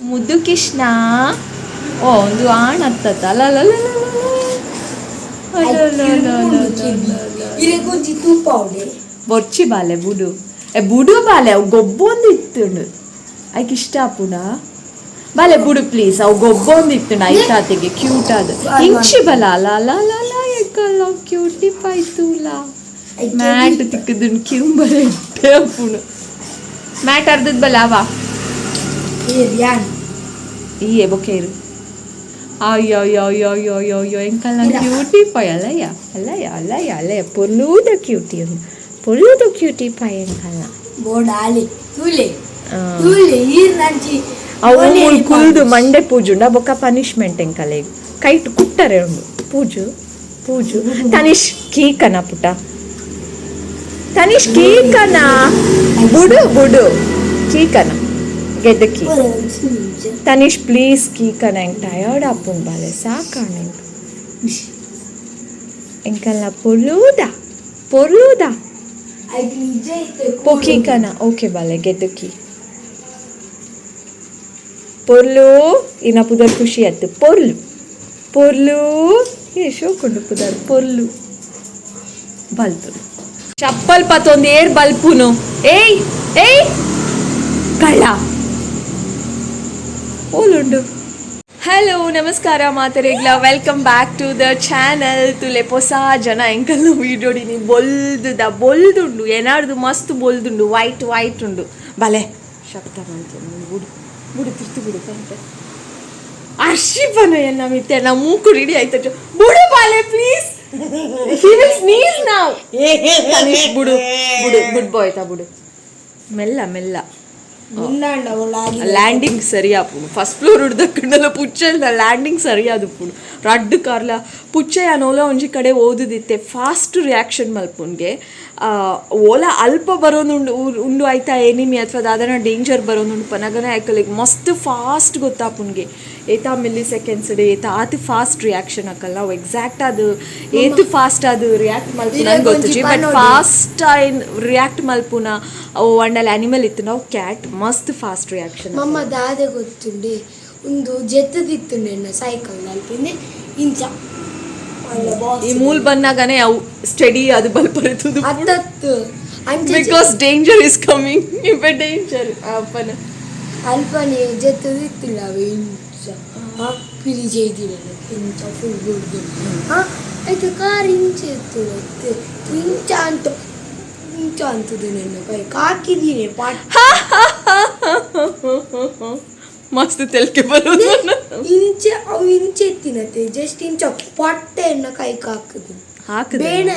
ಮುದ್ದು ಕೃಷ್ಣ ಓ ಒಂದು ಆಣ ಹತ್ತತ್ತ ಬೊಚ್ಚಿ ಬಾಲೆ ಬುಡು ಬುಡು ಬಾಲೆ ಅವು ಗೊಬ್ಬೊಂದು ಇತ್ತುಂಡು ಐಕ್ ಇಷ್ಟ ಪುಡ ಬಾಲೆ ಬುಡು ಪ್ಲೀಸ್ ಅವು ಗೊಬ್ಬೊಂದು ಇತ್ತುಂಡು ಐತಾತೆಗೆ ಕ್ಯೂಟ್ ಆದ ಇಂಚಿ ಬಲ ಅಲ್ಲ ಅಲ್ಲ ಅಲ್ಲ ಅಲ್ಲ ಏಕಲ್ಲ ಕ್ಯೂಟಿ ಪಾಯ್ತುಲ ಮ್ಯಾಟ್ ತಿಕ್ಕದುಂಡು ಕಿಂಬಲೆ ಇಟ್ಟೆ ಅಪ್ಪುನು ಮ್ಯಾಟ್ ಅರ್ಧದ ಬಲ ಅವ ಈ ಬೊಕೇರು ಅಯ್ಯೋ ಅಯ್ಯೋ ಅಯ್ಯೋ ಅಯ್ಯೋ ಅಯ್ಯೋ ಅಯ್ಯೋ ಎಂಕಲ್ಲ ಕ್ಯೂಟಿ ಪಾಯ್ ಅಲ್ಲಯ್ಯ ಅಲ್ಲಯ್ಯ ಅಲ್ಲಯ್ಯ ಅಲ್ಲಯ್ಯ ಪೊಲ್ಲೂದ ಕ್ಯೂಟಿ ಒಂದು ಪೊಲ್ಲೂದು ಕ್ಯೂಟಿ ಪಾಯ್ ಎಂಕಲ್ಲ ಅವು ಕುಲ್ದು ಮಂಡೆ ಪೂಜುಂಡ ಬೊಕ್ಕ ಪನಿಷ್ಮೆಂಟ್ ಎಂಕಲ್ಲ ಈಗ ಕೈಟ್ ಕುಟ್ಟರೆ ಉಂಡು ಪೂಜು ತನಿಷ್ ಕೀಕನ ಪುಟ ತನಿಷ್ ಕೀಕನ ಬುಡು ಕೀಕನ ಗೆದ್ದಕ್ಕಿ ತನಿಷ್ ಪ್ಲೀಸ್ ಕೀಕನ ಎಂಕ್ ಟಯರ್ಡ್ ಆಪುಂಡು ಬಾಲೆ ಸಾಕಾಣ ಎಂಕಲ್ಲ ಪೊರ್ಲೂದ ಪೊಕೀಕನ ಓಕೆ ಬಾಲೆ ಗೆದ್ದಕ್ಕಿ ಪೊರ್ಲು ಇನ್ನ ಪುದರ್ ಖುಷಿ ಆಯ್ತು ಪೊರ್ಲು ಶೋಕೊಂಡು ಪುದರ್ ಪೊರ್ಲು ಬಲ್ಪು ಚಪ್ಪಲ್ ಪತ್ತೊಂದು ಏರ್ ಬಲ್ಪುನು ಏಯ್ ಕಳ್ಳ ಓಲುಂಡು. ಹಲೋ ನಮಸ್ಕಾರ ಮಾತರೆಗ್ಲ welcome back to the channel ತುಲೆ ಹೊಸ ಜನ ಎಂಕಲ್ ವೀಡಿಯೋಡಿನಿ ಬೊಲ್ದುಂಡು ಏನಾಡ್ದು ಮಸ್ತ್ ಬೊಲ್ದುಂಡು ವೈಟ್ ಉಂಡು ಬಲೆ ಶಬ್ದ ಮಾಡ್ತೇನೆ ಬುಡು ತಿರ್ತು ಬಿಡು ಕಂತೆ ಅರ್ಶಿಪನ ಎನ್ನ ಮಿತ್ತೆ ನಾ ಮೂಕು ರೆಡಿ ಆಯ್ತು ಬುಡು ಬಾಲೆ please he will sneeze now Tanish ಬುಡು ಗುಡ್ ಬಾಯ್ ತಾ ಬುಡು ಮೆಲ್ಲ ಲ್ಯಾಂಡಿಂಗ್ ಸರಿಯಾಪುಡು ಫಸ್ಟ್ ಫ್ಲೋರ್ ಉಡ್ದಕ್ಕಂಡಲ್ಲ ಪುಚ್ಚೆಲ್ಲ ಲ್ಯಾಂಡಿಂಗ್ ಸರಿಯಾದುಪ್ಪುಡು ರಡ್ಡು ಕಾರ್ಲ ಪುಚ್ಚೆ ಯಾನೋಲ ಒಂಜಿ ಕಡೆ ಓದುದಿತ್ತೆ ಫಾಸ್ಟ್ ರಿಯಾಕ್ಷನ್ ಮಲ್ಪುನ್ಗೆ ಓಲ ಅಲ್ಪ ಬರೋದುಂಡು ಉಂಡು ಆಯ್ತಾ ಎನಿಮಿ ಅಥವಾ ದಾದನ ಡೇಂಜರ್ ಬರೋದುಂಡು ಪನಗನ ಆಯ್ಕಲಿಗೆ ಮಸ್ತ್ ಫಾಸ್ಟ್ ಗೊತ್ತಾಪುನ್ಗೆ ಏತಾ ಮಿಲ್ಲಿ ಸೆಕೆಂಡ್ಸ್ ಏತಾ ಆತು ಫಾಸ್ಟ್ ರಿಯಾಕ್ಷನ್ ಹಾಕಲ್ಲ ನಾವು ಎಕ್ಸಾಕ್ಟ್ ಅದು ಏತು ಫಾಸ್ಟ್ ಅದು ರಿಯಾಕ್ಟ್ ಮಲ್ಪುನ ಗೊತ್ತು ಬಟ್ ಫಾಸ್ಟ್ ರಿಯಾಕ್ಟ್ ಮಲ್ಪುನ ಅವು ಒಂಡಲ್ಲಿ ಆನಿಮಲ್ ಇತ್ತು ನಾವು ಕ್ಯಾಟ್ ಮಸ್ತ್ ಫಾಸ್ಟ್ ರಿಯಾಕ್ಷನ್ ಮಮ್ಮ ದಾದೆ ಗೊತ್ತುಂಡೆ ಒಂದು ಜೆತ್ತದಿತ್ತುಂಡೆ ಸೈಕಲ್ ಅಲ್ಪಿಂದೆ ಇಂಚ ಈ ಮೂಲ್ ಬಂದಾಗನೇ ಅವು ಸ್ಟಡಿ ಅದು ಬಲ್ಪರುತ್ತದೆ ಬಿಕಾಸ್ ಡೇಂಜರ್ ಇಸ್ ಕಮಿಂಗ್ ಇವೆ ಡೇಂಜರ್ ಅಲ್ಪನೆ ಜೆತ್ತದಿತ್ತಿಲ್ಲ ಅವೆ ಇಂಚ ಪಿಲಿ ಜೈದಿಲ್ಲ ಇಂಚ ಫುಲ್ ಗುಡ್ದು ಆಯ್ತು ಕಾರ್ ಇಂಚ ಎತ್ತು ಇಂಚ ಅಂತದೆ ನನ್ನ ಕೈ ಹಾಕಿದ್ದೀನಿ ಮಸ್ತ್ ತೆಲ್ಕೆ ಬರೋದು ಇಂಚೆ ಅವು ಇಂಚೆ ಎತ್ತಿನತ್ತೆ ಜಸ್ಟ್ ಇಂಚ ಪಟ್ಟೆನ್ನ ಕೈಗೆ ಹಾಕುದು ಬೇಣ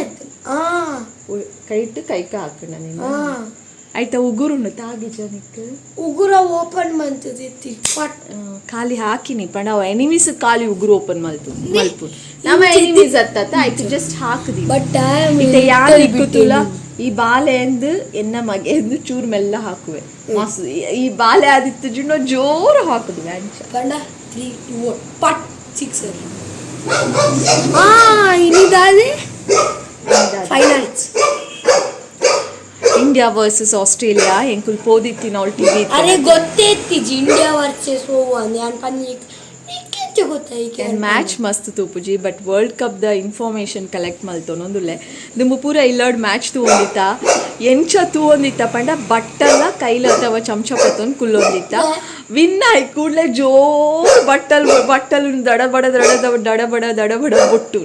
ಕೈಟ್ಟು ಕೈಕ ಹಾಕಣ ನೀನು ಆಯ್ತಾ ಉಗುರುಂಡು ತಾಗಿ ಜನಕ್ಕೆ ಉಗುರ ಓಪನ್ ಮಂತದಿತ್ತಿ ಖಾಲಿ ಹಾಕಿನಿ ಪಂಡ ಅವ ಎನಿಮೀಸ್ ಖಾಲಿ ಉಗುರು ಓಪನ್ ಮಲ್ಪು ನಮ್ಮ ಎನಿಮೀಸ್ ಅತ್ತ ಆಯ್ತು ಜಸ್ಟ್ ಹಾಕದಿ ಬಟ್ ಯಾರು ಇಕ್ಕುತ್ತಲ್ಲ ಈ ಬಾಲೆ ಎಂದು ಎನ್ನ ಮಗೆ ಎಂದು ಚೂರು ಮೆಲ್ಲ ಹಾಕುವೆ ಮಸ್ತ್ ಈ ಬಾಲೆ ಆದಿತ್ತು ಜುಣ್ಣು ಜೋರು ಹಾಕುದು ವ್ಯಾಂಚ ಪಂಡ 3 2 ಪಟ್ 6 ಇನ್ನಿದಾದೆ ಫೈನಲ್ಸ್ ಇಂಡಿಯಾ ವರ್ಸಸ್ ಆಸ್ಟ್ರೇಲಿಯಾ ಎಂಕುಲ್ ಪೋದಿತ್ತಿನ ಅವಳು ಟಿವಿ ಅರೆ ಗೊತ್ತೇತ್ತಿಜಿ ಇಂಡಿಯಾ ವರ್ಸಸ್ ಓವನ್ ಯಾನ್ ಪನ್ನಿ ನಿಕ್ಕೆಚ್ಚ ಗೊತ್ತಾಯಿಕೆ ಮ್ಯಾಚ್ ಮಸ್ತ್ ತೂಪುಜಿ ಬಟ್ ವರ್ಲ್ಡ್ ಕಪ್ ದ ಇನ್ಫಾರ್ಮೇಷನ್ ಕಲೆಕ್ಟ್ ಮಲ್ತೊನೊಂದುಲ್ಲೆ ದುಂಬು ಪೂರ ಇಲ್ಲೋಡ್ ಮ್ಯಾಚ್ ತೂವೊಂದಿತ್ತ ಎಂಚ ತೂವೊಂದಿತ್ತ ಪಂಡ ಬಟ್ಟಲ್ಲ ಕೈಲ ಅಥವಾ ಚಮಚ ಪತ್ತೊಂದು ಕುಲ್ಲೊಂದಿತ್ತ ವಿನ್ ಆಯ್ ಕೂಡಲೇ ಜೋರ್ ಬಟ್ಟಲು ದಡಬಡ ಬೊಟ್ಟು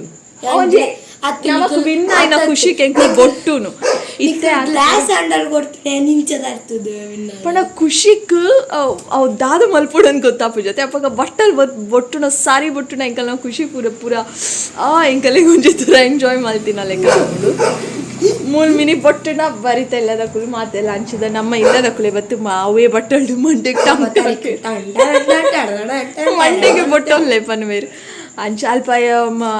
ನಮಕ್ ವಿನ್ ಆಯ್ನ ಖುಷಿ ಕೆಂಕು ಬೊಟ್ಟುನು ಇತ್ತೆ ಗ್ಲಾಸ್ ಹ್ಯಾಂಡಲ್ ಕೊಡ್ತೇನೆ ನಿಂಚದಾಗ್ತದೆ ಪಣ ಖುಷಿಕ್ ಅವು ದಾದ ಮಲ್ಪುಡನ್ ಗೊತ್ತಾಪು ಜೊತೆ ಅಪ್ಪಾಗ ಬಟ್ಟಲ್ ಬೊಟ್ಟುನ ಸಾರಿ ಬೊಟ್ಟುನ ಎಂಕಲ್ ನಾವು ಖುಷಿ ಪೂರ ಎಂಕಲಿಗೆ ಒಂಜಿ ಥರ ಎಂಜಾಯ್ ಮಲ್ತಿನ ಲೆಕ್ಕ ಹಾಕೊಂಡು ಮೂಲ್ ಮಿನಿ ಬೊಟ್ಟುನ ಬರಿತಾ ಇಲ್ಲದ ಕುಲು ಮಾತೆಲ್ಲ ಹಂಚಿದ ನಮ್ಮ ಇಲ್ಲದ ಕುಲೆ ಬತ್ತು ಅವೇ ಬಟ್ಟಲ್ಡು ಮಂಡೆಗೆ ಮಂಡೆಗೆ ಬೊಟ್ಟೊಲ್ಲೆ ಪನ್ ಬೇರೆ ಅಂಚ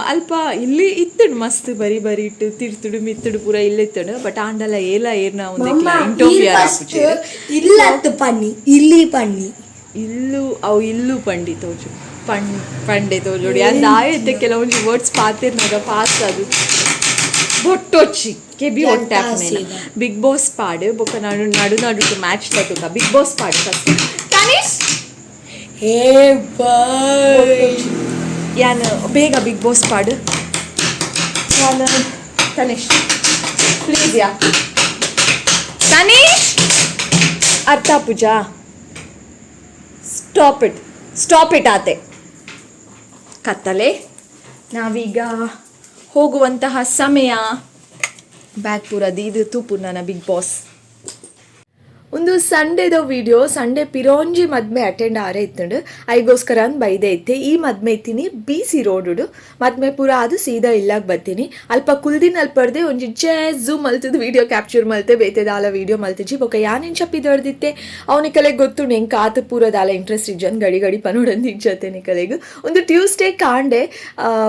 ಅಲ್ಪ ಇಲ್ಲಿ ಇತ್ತಡು ಮಸ್ತ್ ಬರಿ ಇಟ್ಟು ತಿರ್ತುಡು ಮಿತ್ತುಡು ಪೂರ ಇಲ್ಲಿತ್ತಡು ಬಟ್ ಆಂಡಲ ಏರ್ನ ಒಂದೆಕ್ಲ ಇಂಟೋಫಿಯರ್ ಆಪುಚೆ ಇಲ್ಲತ್ತು ಪನ್ನಿ ಇಲ್ಲಿ ಪನ್ನಿ ಅವು ಇಲ್ಲು ಪಂಡಿ ತೋಜು ಪಂಡೆ ತೋಜೋಡಿ ಅಂದ ಆಯತ್ತೆ ಕೆಲವೊಂದು ವರ್ಡ್ಸ್ ಪಾತಿರ್ನಾಗ ಪಾಸ್ ಅದು ಬೊಟ್ಟೊಚ್ಚಿ ಕೆಬಿ ಒಟ್ಟಾಪ್ಮೇನ ಬಿಗ್ ಬಾಸ್ ಪಾಡು ಬೊಕ್ಕ ನಡು ಮ್ಯಾಚ್ ತಟುಕ ಬಿಗ್ ಬಾಸ್ ಪಾಡು ಫಸ್ಟ್ ತನಿಷ್ ಹೇ ಬಾಯ್ ಯಾನು ಬೇಗ ಬಿಗ್ ಬಾಸ್ ಪಾಡು ನಾನು ತನಿಷ್ ಪ್ಲೀಸ್ ಯಾ ತನಿಷ್ ಅರ್ಥ ಪೂಜಾ ಸ್ಟಾಪ್ ಇಟ್ ಆತೆ ಕತ್ತಲೆ ನಾವೀಗ ಹೋಗುವಂತಹ ಸಮಯ ಬ್ಯಾಗ್ ಪೂರ ದೀದು ತೂಪು ನನ್ನ ಬಿಗ್ ಬಾಸ್ ಒಂದು ಸಂಡೇದ ವಿಡಿಯೋ ಸಂಡೇ ಪಿರೋಂಜಿ ಮದ್ಮೆ ಅಟೆಂಡ್ ಆರೆ ಇತ್ತಂಡು ಐಗೋಸ್ಕರ ಅಂದ್ ಬೈದೆ ಇತ್ತೆ ಈ ಮದ್ಮೆ ಇತ್ತೀನಿ BC ರೋಡು ಮದ್ಮೆ ಪೂರ ಅದು ಸೀದಾ ಇಲ್ಲಾಗ ಬರ್ತೀನಿ ಅಲ್ಪ ಕುಲ್ದಿನ ಅಲ್ಪರ್ದೆ ಒಂಜಿ ಜೂಮ್ ಮಲ್ತದ ವಿಡಿಯೋ ಕ್ಯಾಪ್ಚರ್ ಮಲ್ತೆ ಬೇತೆದಾಲ ವಿಡಿಯೋ ಮಲ್ತಿಜಿ ಬೊಕ ಯಾನೇನು ಚಪ್ಪಿ ದೊಡ್ದಿತ್ತೆ ಅವನಿಕಲೆಗೆ ಗೊತ್ತು ಹೆಂಗೆ ಕಾತು ಪೂರದಾಲ ಇಂಟ್ರೆಸ್ಟ್ ಇಜ್ಜನ್ ಗಡಿ ಪನೋಡಂದು ಇಜ್ಜತೆ ನಿಕಲೆಗೆ ಒಂದು ಟ್ಯೂಸ್ಡೇ ಕಾಂಡೆ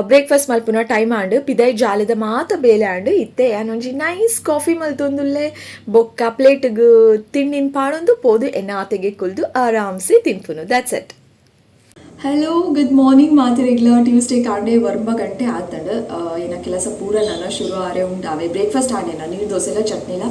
ಬ್ರೇಕ್ಫಾಸ್ಟ್ ಮಲ್ಪುನ ಟೈಮ್ ಆಂಡು ಪಿದೈ ಜಾಲದ ಮಾತ ಬೇಲೆ ಆಂಡು ಇತ್ತೆ ಯಾನೊಂಜಿ ನೈಸ್ ಕಾಫಿ ಮಲ್ತೊಂದುಲ್ಲೆ ಬೊಕ್ಕ ಪ್ಲೇಟ್ಗೆ ತಿಂಡಿನ ಪಾಡೊಂದು ಪೋದು ಎನ್ನಾತೆಗೆ ಕುಲ್ದು ಆರಾಮ್ಸೆ ತಿನ್ಪುನು that's it hello good morning ಮಾತಿರೆಗ್ಲ ಟ್ಯೂಸ್ಡೇ ಕಾಂಡೆ ವರ್ಮ ಗಂಟೆ ಆತಂಡು ಏನ ಕೆಲಸ ಪೂರ ನನ್ನ ಶುರು ಆರೆ ಉಂಟಾವೆ ಬ್ರೇಕ್ಫಾಸ್ಟ್ ಆಡೇನ ನೀರು ದೋಸೆಲ್ಲ ಚಟ್ನಿಲ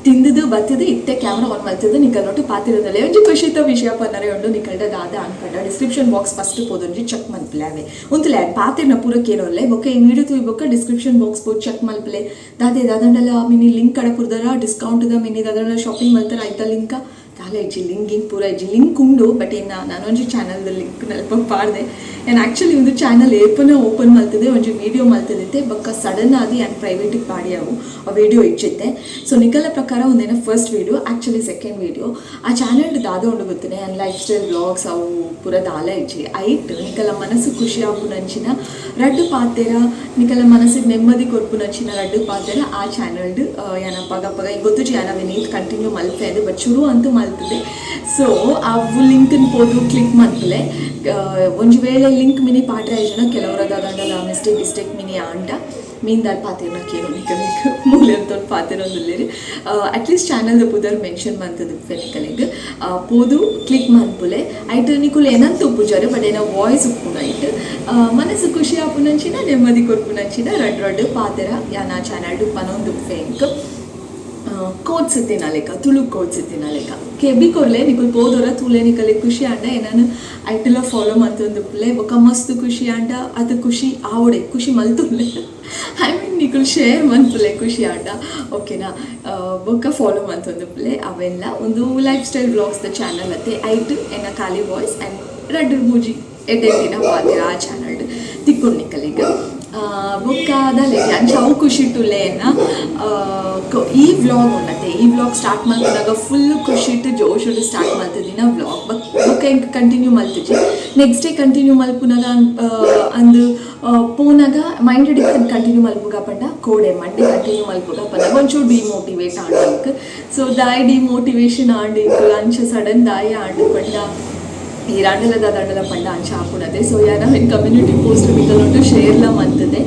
ತಿಂದದು ಬತ್ತದು ಇತ್ತೆ ಕ್ಯಾಮ್ರಾ ಆನ್ ಮಲ್ತದು ನಿಕಲ್ ನೋಟು ಪಾತಿರದಲ್ಲೇ ಒಂಜಿ ಖುಷಿತ ವಿಷಯ ಪನ್ನರೆ ಉಂಡು ನಿಕಲ್ಡ ದಾದ ಅನ್ಕಂಡ ಡಿಸ್ಕ್ರಿಪ್ಷನ್ ಬಾಕ್ಸ್ ಫಸ್ಟ್ ಪೋದೊಂಜಿ ಚೆಕ್ ಮಲ್ಪಲೆ ಒಂತುಲೆ ಪಾತಿರ್ನ ಪೂರ ಕೇಳೋಲ್ಲೆ ಬೊಕ್ಕ ಈ ವಿಡಿಯೋ ತೂಯಿ ಬೊಕ್ಕ ಡಿಸ್ಕ್ರಿಪ್ಷನ್ ಬಾಕ್ಸ್ ಪೋದು ಚೆಕ್ ಮಲ್ಪಲೆ ದಾದಂಡಲ ಮಿನಿ ಲಿಂಕ್ ಕಡೆ ಪುರ್ದರ ಡಿಸ್ಕೌಂಟ್ ಮಿನಿ ದಾದಂಡ ಶಾಪಿಂಗ್ ಮಲ್ತಾರ ಆಯ್ತಾ ಲಿಂಕ ತಾಲೆ ಇಜ್ಜಿ ಲಿಂಕ್ ಪೂರ ಇಜ್ಜಿ ಲಿಂಕ್ ಉಂಡು ಬಟ್ ಇನ್ನು ನಾನೊಂಜಿ ಚಾನಲ್ದ ಲಿಂಕ್ ನಲ್ಪ ಪಾಡ್ದೆ ನಾನು ಆ್ಯಕ್ಚುಲಿ ಒಂದು ಚಾನಲ್ ಏಪನ ಓಪನ್ ಮಲ್ತದೆ ಒಂಜಿ ವಿಡಿಯೋ ಮಲ್ತದಿತ್ತೆ ಬೊಕ್ಕ ಸಡನ್ ಆಗಿ ನಾನು ಪ್ರೈವೇಟಿಗೆ ಪಾಡಿ ಅವು ಆ ವಿಡಿಯೋ ಇಚ್ಚಿತ್ತೆ ಸೊ ನಿಕಲ ಪ್ರಕಾರ ಒಂದೇನೋ first video actually second video ಆ ಚಾನಲ್ ದಾದ ಉಂಡು ಗೊತ್ತಿದೆ ನನ್ನ ಲೈಫ್ ಸ್ಟೈಲ್ ವ್ಲಾಗ್ಸ್ ಅವು ಪೂರ ದಾಲ ಇಜ್ಜಿ ಐಟ್ ನಿಕಲ ಮನಸ್ಸು ಖುಷಿ ಆಪುನಂಚಿನ ರಡ್ಡು ಪಾತೆರ ನಿಕಲ ಮನಸ್ಸಿಗೆ ನೆಮ್ಮದಿ ಕೊರ್ಪುನಂಚಿನ ರಡ್ಡು ಪಾತೆರ ಆ ಚಾನಲ್ಡ್ ಯಾನ ಪಗ ಈಗ ಗೊತ್ತು ಯಾನವೆ ನೀಟ್ ಕಂಟಿನ್ಯೂ ಮಲ್ಪೆ ಅದು ಬಟ್ ಶುರು ಅಂತೂ ಮಲ್ತದೆ ಸೊ ಅವು ಲಿಂಕನ್ನು ಪೋದು ಕ್ಲಿಕ್ ಮಲ್ಪಲೆ ಒಂಜಿ ವೇಳೆ ಲಿಂಕ್ ಮಿನಿ ಪಾಟ್ರೆ ಜನ ಕೆಲವರ ದಾದಂಡಲ ಮಿಸ್ಟೇಕ್ ಮಿನಿ ಆಂಡ ಮೀನ್ದಾರ್ ಪಾತಿರ್ನ ಕೇಳೋ ನಿಕಲಿಗೆ ಮೂಲೆ ಅಂತ ಪಾತಿರೊಂದುಲ್ಲೇರಿ ಅಟ್ಲೀಸ್ಟ್ ಚಾನಲ್ದ ಪುದರ್ ಮೆನ್ಷನ್ ಮಂತದ ನಿಕಲಿಗೆ ಪೋದು ಕ್ಲಿಕ್ ಮನ್ಪುಲೆ ಐಟ್ ನಿಕುಲು ಏನಂತ ಉಪ್ಪುಜಾರೆ ಬಟ್ ಏನೋ ವಾಯ್ಸ್ ಉಪ್ಪುನ ಐಟ್ ಮನಸ್ಸು ಖುಷಿ ಆಪುನಂಚಿನ ನೆಮ್ಮದಿ ಕೊರ್ಪುನಂಚಿನ ರಡ್ಡು ಪಾತೆರ ಯಾನ ಚಾನಲ್ ಪನೊಂದು ಫೇಂಕ್ ಕೋಟ್ಸ್ ತಿನ್ನಲೆಕ ತುಳು ಕೋಟ್ಸ್ ತಿನ್ನಲೆಕ ಕೆಬಿ ಕೊರ್ಲೆ ನಿಕುಲ್ ಪೋದೋರ ತುಲೆ ನಿಕಲೆ ಖುಷಿ ಆಂಡ ಏನಾನು ಐಟೆಲ್ಲ ಫಾಲೋ ಮಂತೊಂದು ಪ್ಲೇ ಬೊಕ್ಕ ಮಸ್ತ್ ಖುಷಿ ಆಂಡ ಅದು ಖುಷಿ ಆವಡೆ ಖುಷಿ ಮಲ್ತುಲ್ಲೆ ಐ ಮೀನ್ ನಿಕುಲ್ ಶೇರ್ ಮನ್ಪುಲೆ ಖುಷಿ ಆಂಡ ಓಕೆನಾ ಬೊಕ್ಕ ಫಾಲೋ ಮಂತೊಂದು ಪ್ಲೇ ಅವೆಲ್ಲ ಒಂದು ಲೈಫ್ ಸ್ಟೈಲ್ ವ್ಲಾಗ್ಸ್ದ ಚಾನಲ್ ಅತ್ತೆ ಐಟ್ ಏನ ಖಾಲಿ ವಾಯ್ಸ್ ಆ್ಯಂಡ್ ರಡ್ಡು ಮೂಜಿ ಎಡ್ಡೆಂಟಿನ ಪಾತಿರ ಆ ಚಾನಲ್ ತಿಕ್ಕೊಂಡು ನಿಕಲಿಗೆ ಬೊಕ್ಕ ಅದಲ್ಲೇ ಅಂಚಾವು ಖುಷಿ ಟುಲ್ಲೇನ ಈ ವ್ಲಾಗ್ ಉಂಡತೆ ಈ ವ್ಲಾಗ್ ಸ್ಟಾರ್ಟ್ ಮಾಡ್ತಿದ್ದಾಗ ಫುಲ್ ಖುಷಿಟ್ಟು ಜೋಶುಡು ಸ್ಟಾರ್ಟ್ ಮಾಡ್ತಿದ್ದಿನ ವ್ಲಾಗ್ ಬೊಕ್ಕ ಹೆಂಗೆ ಕಂಟಿನ್ಯೂ ಮಲ್ತಿಜಿ ನೆಕ್ಸ್ಟ್ ಡೇ ಕಂಟಿನ್ಯೂ ಮಲ್ಪುನಾಗ ಅಂದು ಪೂನಾಗ ಮೈಂಡೆಡ್ ಕಂಟಿನ್ಯೂ ಮಲ್ಪುಗ ಪಂಡ ಕೋಡೆ ಮಂಡೆ ಕಂಟಿನ್ಯೂ ಮಲ್ಪುಗ ಪಂಡ ಒಂಚೂರು ಡಿಮೋಟಿವೇಟ್ ಆಂಡಕ್ ಸೊ ದಾಯಿ ಡಿಮೋಟಿವೇಶನ್ ಆಂಡಿಕ್ ಅಂಚ ಸಡನ್ ದಾಯಿ ಆಂಡು ಪಂಡ ಈ ದಂಡಲ ಪಂಡ ಅಂಚ ಹಾಕುನದೆ ಸೊ ಯಾರ ಕಮ್ಯುನಿಟಿ ಪೋಸ್ಟ್ ಬಿಟ್ಟು ಶೇರ್ಲ ಮಂತದೆ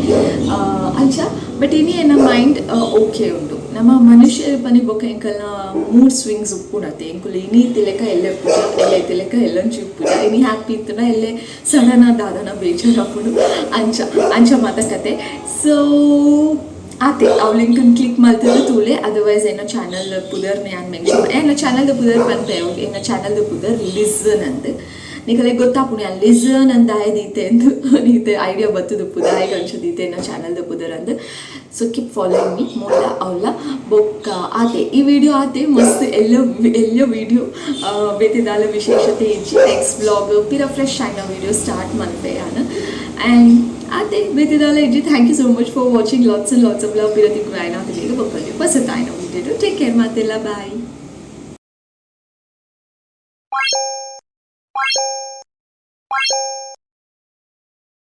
ಅಂಚ ಬಟ್ ಇನಿ ಏನ ಮೈಂಡ್ ಓಕೆ ಉಂಟು ನಮ್ಮ ಮನುಷ್ಯ ಪನಿ ಬೊಕ್ಕ ಎಂಕಲ್ನ ಮೂಡ್ ಸ್ವಿಂಗ್ಸ್ ಉಪ್ಪುನತೆ ಎಂಕುಲು ಇನಿ ತಿಲೆಕ ಎಲ್ಲೆ ಪೂಜ ಎಲ್ಲೆ ತಿಲೆಕ ಎಲ್ಲೊಂಚಿ ಪೂಜ ಇನಿ ಹ್ಯಾಪಿ ಇತ್ತನ ಎಲ್ಲೆ ಸಡನ್ ದಾದನ ಬೇಜಾರು ಹಾಕೊಂಡು ಅಂಚ ಮಾತಕತೆ ಸೊ ಆತೆ ಅವು ಲಿಂಕನ್ನು ಕ್ಲಿಕ್ ಮಾಡ್ತಿದ್ರೆ ತೂಲೆ ಅದರ್ವೈಸ್ ಏನೋ ಚಾನಲ್ ಪುದರ್ನ ಯಾನ್ ಮೆನ್ಷನ್ ಏನೋ ಚಾನಲ್ದ ಪುದರ್ ಬಂತೆ ಏನೋ ಚಾನಲ್ದ ಪುದರ್ ಲಿಸನ್ ಅಂತ ನಿಕಲೆ ಗೊತ್ತಾಪುಣಿ ಆ ಲಿಸನ್ ಅಂತ ಆಯ್ದೀತೆ ಎಂದು ನೀತೆ ಐಡಿಯಾ ಬತ್ತದು ಪುದಾಯಿಗೆ ಅನ್ಸದೀತೆ ಏನೋ ಚಾನಲ್ದ ಪುದರ್ ಅಂದು ಸೊ ಕೀಪ್ ಫಾಲೋಯಿಂಗ್ ಮೀ ಮೂಲ ಅವಲ್ಲ ಬೊಕ್ಕ ಆತೆ ಈ ವಿಡಿಯೋ ಆತೆ ಮಸ್ತ್ ಎಲ್ಲೋ ವಿಡಿಯೋ ಬೇತಿದಾಲ ವಿಶೇಷತೆ ಇಜ್ಜಿ ನೆಕ್ಸ್ಟ್ ಬ್ಲಾಗ್ ಪಿರ ಫ್ರೆಶ್ ಆಯ್ನ ವಿಡಿಯೋ ಸ್ಟಾರ್ಟ್ ಮಲ್ಪೆ ನಾನು ಆ್ಯಂಡ್ ಆತೆ ಬೇತಿದಾಲ ಇಜ್ಜಿ thank you so much for watching lots and lots of love ಪಿರತಿಗೂ ಆಯ್ನ ಅಂತ ಬೊಕ್ಕಲ್ಲಿ ಬಸತ್ ಆಯ್ನ ವಿಡಿಯೋ ಟೇಕ್ ಕೇರ್ ಮಾತೆಲ್ಲ ಬಾಯ್